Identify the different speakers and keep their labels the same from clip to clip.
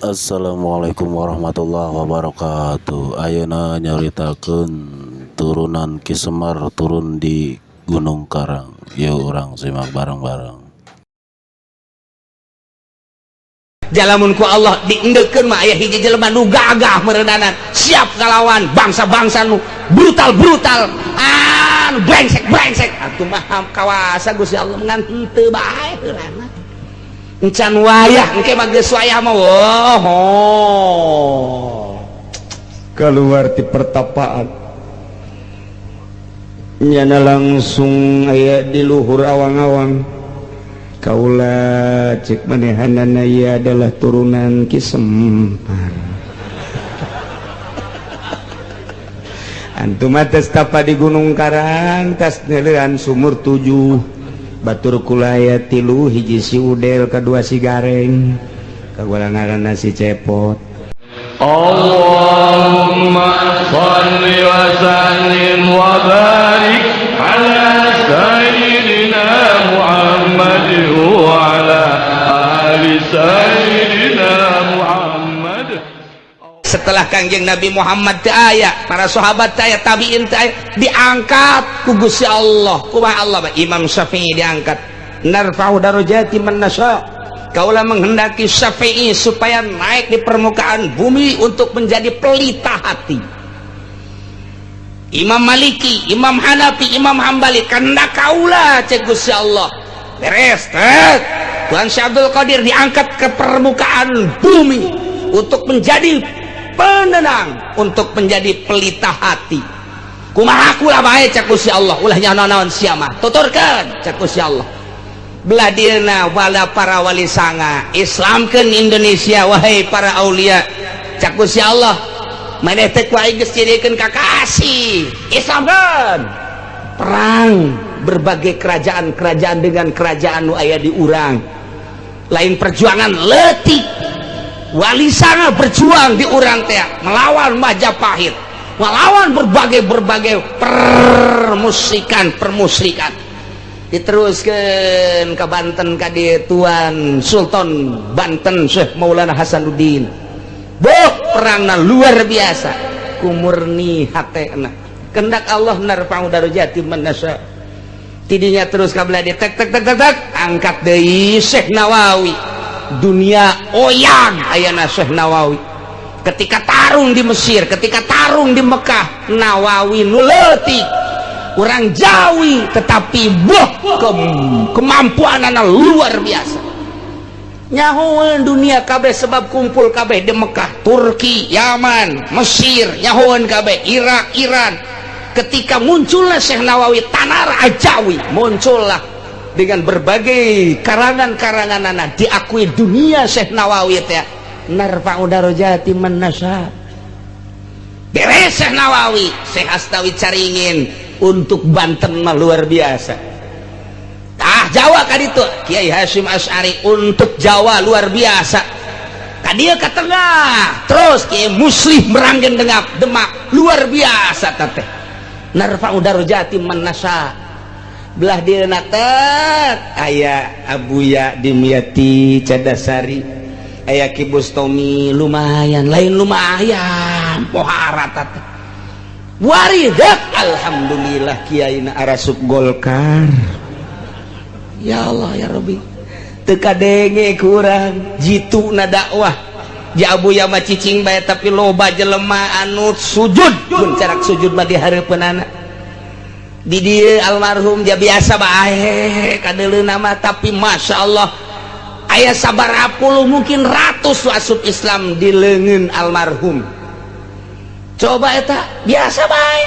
Speaker 1: Assalamualaikum warahmatullahi wabarakatuh. Ayeuna nyaritakeun turunan Ki Semar turun di Gunung Karang. Yuk urang simak bareng-bareng.
Speaker 2: Jalamun ku Allah diendeukeun mah aya hiji jelema nu gagah meureudanan, siap ngalawan bangsa-bangsa nu brutal-brutal, anu brengsek-brengsek. Atuh mah kawasa Gusti Allah ngan henteu bae heulana. Encan wayah engke mah geus wayah mah keluar ti pertapaan nyana langsung aya di luhur awang-awang. Kaula cek manehanana ieu adalah turunan Ki Semar. Antum atas tapa di Gunung Karang tas neulean sumur 7 batur kulaya 3 hiji si udel kadua si gareng kagola ngaranna si cepot.
Speaker 3: Allahumma shalli wa sallim wa barik ala sayyidina Muhammad wa ala ali sayyidina Muhammad.
Speaker 2: Setelah Kangjeng Nabi Muhammad teu aya, para sahabat teu aya, tabiin teu aya, diangkat ku Gusti Allah. Kumaha Allah? Imam Syafi'i diangkat. Narfa'u darajati man nasya. Kaulah menghendaki Syafi'i supaya naik di permukaan bumi untuk menjadi pelita hati. Imam Maliki, Imam Hanafi, Imam Hambali, kehendak kaulah cek Gusti Allah. Beres, Tuhan Syekh Abdul Qadir diangkat ke permukaan bumi untuk menjadi penenang, untuk menjadi pelita hati. Kumaha kula bae cek Gusti Allah, ulah nyaon-naon sia mah tuturkeun cek Gusti Allah. Belah dieuna wala para wali sanga, islamkeun Indonesia wahai para aulia cek Gusti Allah. Maneh teh ku aing geus jadikeun kakasih, islamkeun. Perang berbagai kerajaan-kerajaan dengan kerajaan nu aya di urang. Lain perjuangan leutik. Wali sanga berjuang di urang teh melawan Majapahit, melawan berbagai permusikan. Diteruskeun ke Banten ka dieu Tuan Sultan Banten Syekh Maulana Hasanuddin. Perangna luar biasa, kumurni hatena. Kehendak Allah narfa'u darajati man nasya. Tidinya terus kabelah dia tek angkat deui Syekh Nawawi. Dunia oyang ayana Syekh Nawawi ketika tarung di Mesir, ketika tarung di Mekah. Nawawi nu leutik urang Jawi tetapi kemampuanana luar biasa. Nyahoeun dunia kabeh sebab kumpul kabeh di Mekah, Turki, Yaman, Mesir, nyahoeun kabeh, Irak, Iran. Ketika muncullah Syekh Nawawi tanar ajawi, muncullah dengan berbagai karangan-karanganana, diakui dunia Syekh Nawawi teh narfa'u darajati man nasya. Beres Syekh Nawawi, Syekh Astawi caringin untuk Banten mah luar biasa. Jawa kaditu Kiai Hasyim Asy'ari untuk Jawa luar biasa. Kadieu ka tengah terus Kiai Muslim Meranggen Demak luar biasa teh. Narfa'u darajati man nasya. Belah dia natek aya Abuya Dimyati Cadasari, aya Ki Bustomi lumayan, lain lumayan pohara tata waridak. Alhamdulillah kiaina arasup Golkar. Ya Allah ya Rabbi, teu kadenge kurang jituna dakwah ji Abuya mah cicing bae tapi loba jelema anu sujud mun carak sujud mah di hareupeunana. Di dia almarhum dia biasa bae kadeleuna mah, tapi masya Allah aya sabarapuluh mungkin ratus asup Islam di leungeun almarhum. Coba eta biasa bae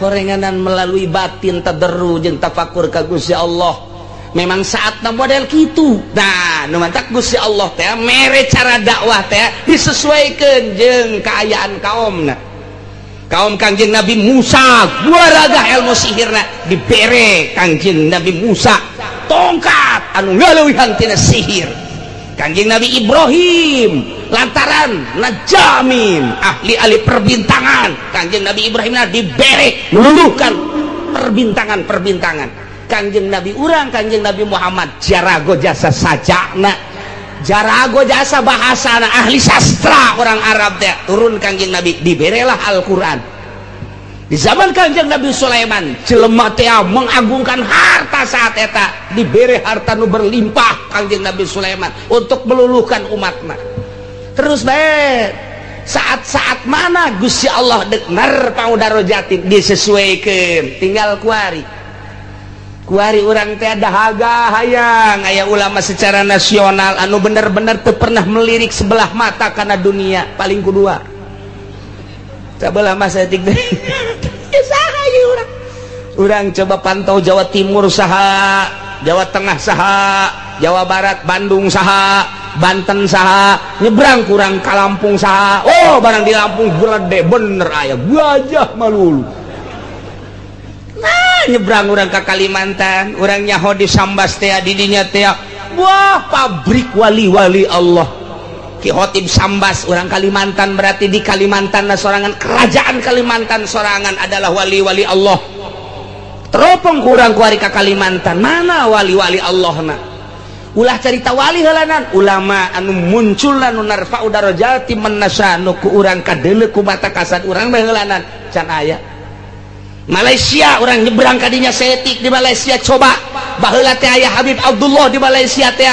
Speaker 2: horenganan melalui batin tadarru jeung tafakur ka Gusti Allah. Memang saatna model kitu. Nah, nu mantak Gusti Allah teh mere cara dakwah teh disesuaikeun jeung kaayaan kaumna. Kaum Kangjeng Nabi Musa guaraga ilmu sihirna dibere Kangjeng Nabi Musa tongkat anu ngaleuwihan tina sihir. Kangjeng Nabi Ibrahim lantaran najamin ahli perbintangan, Kangjeng Nabi Ibrahim dibere meluluhkan perbintangan. Kangjeng Nabi urang Kangjeng Nabi Muhammad jarago jasa sajana jarago jasa bahasa ahli sastra orang Arab teh turun Kangjeng Nabi diberelah Al-Quran di zaman Kangjeng Nabi Sulaiman jelema teh mengagungkan harta saat eta dibere harta nu berlimpah Kangjeng Nabi Sulaiman untuk meluluhkan umatna terus bae saat-saat mana Gusti Allah deknar pangudaro jatim disesuaikan tinggal kuari orang teh dahaga hayang aya ulama secara nasional anu bener-bener teu pernah melirik sebelah mata karena dunia paling kedua sabelah masa etik deui saha ieu urang coba pantau Jawa Timur saha Jawa Tengah saha Jawa Barat Bandung saha Banten saha nyebrang kurang ka Lampung saha oh barang di Lampung gede bener aya gajah malulu nah nyebrang urang ke Kalimantan urang nyaho di Sambas teh di dinya teh wah pabrik wali-wali Allah Ki Khotib Sambas urang Kalimantan berarti di Kalimantan sorangan kerajaan Kalimantan sorangan adalah wali-wali Allah teropong kurang kuari ke Kalimantan mana wali-wali Allah na ulah cerita wali halanan ulama anu muncul anu narfa'u darajati man nasya nu ku urang kadeuleu ku mata kasat urang bae halanan can aya Malaysia urang nyebrang ka dinya setik di Malaysia coba baheula teh aya Habib Abdullah di Malaysia teh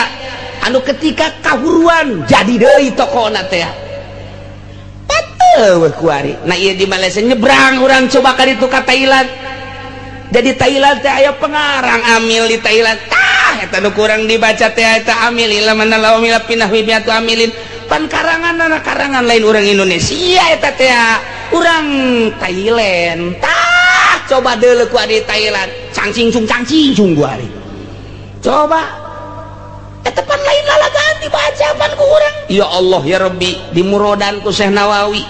Speaker 2: anu ketika kahuruan jadi deui tokona teh pateuh kuari nah ieu di Malaysia nyebrang urang coba ka ditu ka Thailand jadi Thailand teh aya pengarang amil di Thailand eta nu kurang dibaca teh eta amil ilaman lawamil pinah wibiatu amilin pan karangan anak karangan lain orang Indonesia eta teh urang Thailand coba deuleu ku di Thailand cangcing gua ari coba eta pan lain lalagaan dibaca pan ku urang ya Allah ya Rabbi dimurodan ku Syekh Nawawi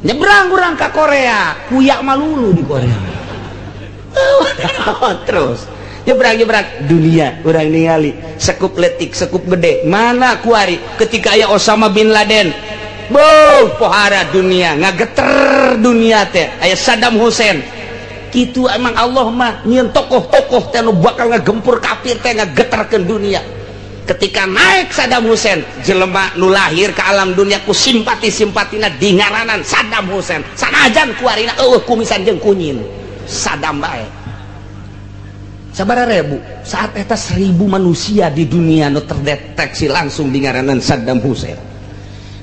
Speaker 2: nyebrang urang ka Korea kuyak malulu di Korea terus nyebrang dunia orang ningali sekup letik sekup gede mana kuari ketika aya Osama bin Laden pohara dunia ngageter dunia teh aya Saddam Hussein kitu emang Allah mah nyieun tokoh-tokoh teh nu bakal ngagempur kafir teh ngageterkeun dunia ketika naik Saddam Hussein jelema nu lahir ke alam dunia ku simpati-simpatina dingaranan Saddam Hussein sanajan kuarina eueuh kumisan jeung kunyin Saddam bae sabaraha ribu saat eta 1000 manusia di dunia nu terdeteksi langsung di ngaranan Saddam Hussein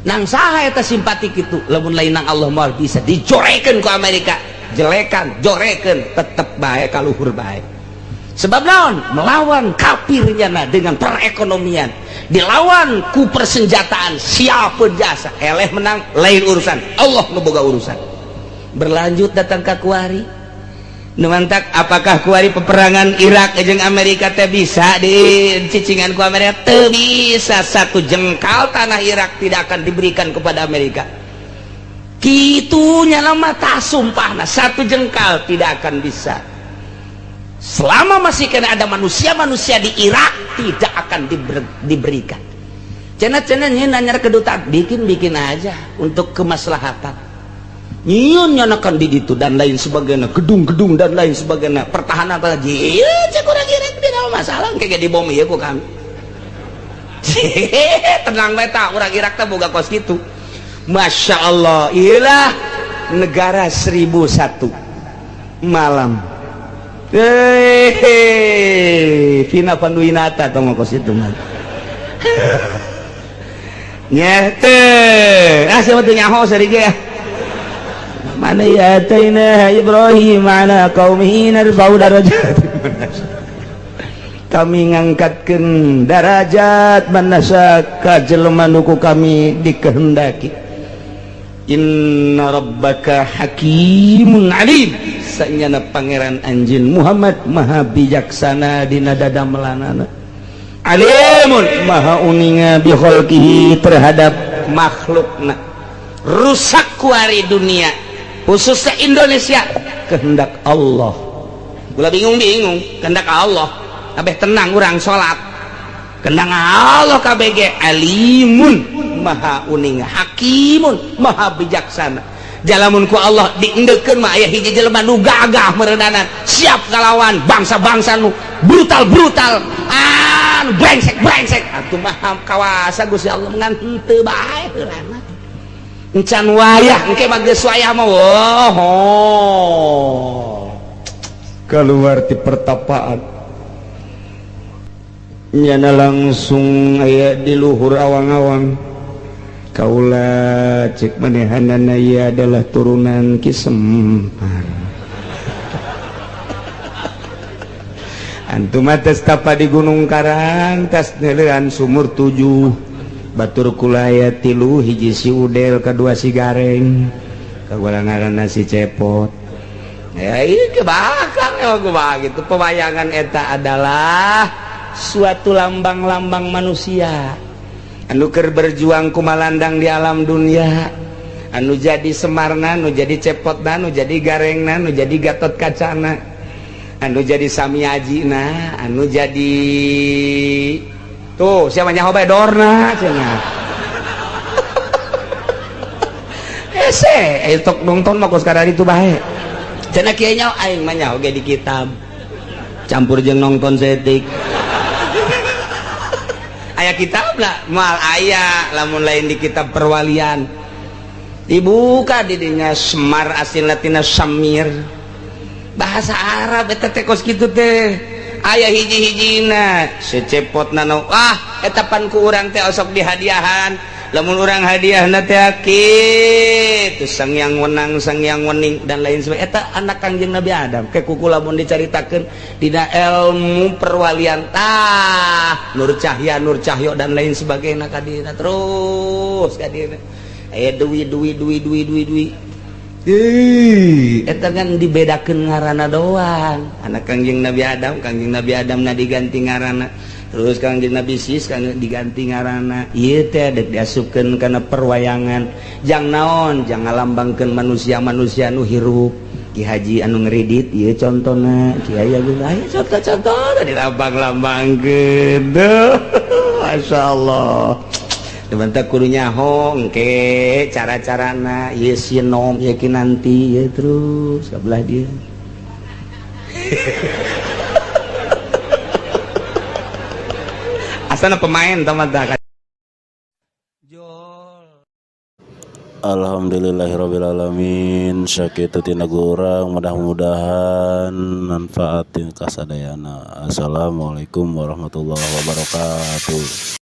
Speaker 2: nang saha eta simpatik itu lamun lain nang Allah moal bisa dijorekeun ku Amerika jelekan jorekeun tetep bae kaluhur bae sebab naon melawan kafirnya dengan perekonomian dilawan ku persenjataan siapeun jasa eleh menang lain urusan Allah nu boga urusan berlanjut datang ka kuari numantak apakah kuari peperangan Irak jeung Amerika teh bisa dicicingan ku Amerika teu bisa satu jengkal tanah Irak tidak akan diberikan kepada Amerika kitunya nama tah sumpahna satu jengkal tidak akan bisa selama masih kena ada manusia-manusia di Irak tidak akan diberikan cenah-cenah nyeun anyar kedutaan bikin aja untuk kemaslahatan nyieun nyanakan di ditu dan lain sebagainya gedung-gedung dan lain sebagainya pertahanan apa lagi cek urang Irak di dalam masalah kayak di bom ieu ku kami tenang bae tah urang Irak teh boga kos kitu Masya Allah iyalah negara 1001 malam Vina Panduwinata tong kos itu mah nyete siapa tuh nyaho sarige ya mana ya ataina Ibrahim ala qaumihi narfa'u darajat kami ngangkatkeun darajat manasa ka jelema nu kami dikehendaki inna rabbaka hakimun alim sanyana pangeran anjeun Muhammad maha bijaksana dina dadamelanana alimun maha uninga bi khalqihi terhadap makhlukna rusak kuari dunia khususnya Indonesia kehendak Allah gula bingung kehendak Allah kabeh tenang urang salat kehendak Allah kabeh ge alimun maha uning hakimun maha bijaksana jalamun ku Allah diendeukeun mah aya hiji jelema nu gagah meureunanan siap ngalawan bangsa-bangsa nu brutal kumaha brengsek atuh mah kawasa Gusti Allah ngan henteu bae heulana encan wayah engke mah geus wayah mah keluar ti pertapaan nyana langsung aya di luhur awang-awang kaula cek manehanana ieu adalah turunan Ki Semar antum atas tapa di Gunung Karang tas neulean sumur 7 batur kulaya 3 hiji si Udel kedua si Gareng kaula ngaranna si Cepot ya ieu kebakar ya gitu pewayangan eta adalah suatu lambang-lambang manusia anu keur berjuang kumalandang di alam dunia anu jadi Semarna anu jadi Cepotna anu jadi Garengna anu jadi Gatot Kacana anu jadi Samiajina anu jadi tuh siapa nyaho bae Dorna cenah ese tok nonton mah sekarang itu bae cenah kieu nya aing mah nyaho ge di kitab campur jeung nonton setik aya kitab lah mal aya lamun lain di kitab perwalian dibuka di dinya Semar asilna tina Samir bahasa Arab eta teh kos kitu teh aya hiji-hijina secepotna nu eta pan ku urang teh osok dihadiahan lamun urang hadiahna teh kitu sangyang wenang sangyang wening dan lain sebagainya eta anak Kangjeng Nabi Adam ke kuku lamun dicaritakeun dina ilmu perwalian Nur Cahyo dan lain sebagainya kadina terus kadina aya duwi eta kan dibedakeun ngaranna doang anak Kangjeng Nabi Adam na diganti ngaranna terus Kangjeng Nabi Sis kan diganti ngaranna ieu teh dek diasupkeun kana perwayangan jang naon jang ngalambangkeun manusia-manusia nu hirup Ki Haji anu ngredit ieu contona Kiai aya contoh-contoh dilambang-lambangkeun masyaallah teman-teman kudu nyaho engke cara-carana ieu sinom ieu kinanti ieu terus kabelah dia asana pemain teman-teman
Speaker 1: Alhamdulillahirrabbilalamin sakitu tina urang mudah-mudahan manfaatin kasadayana. Assalamualaikum warahmatullahi wabarakatuh.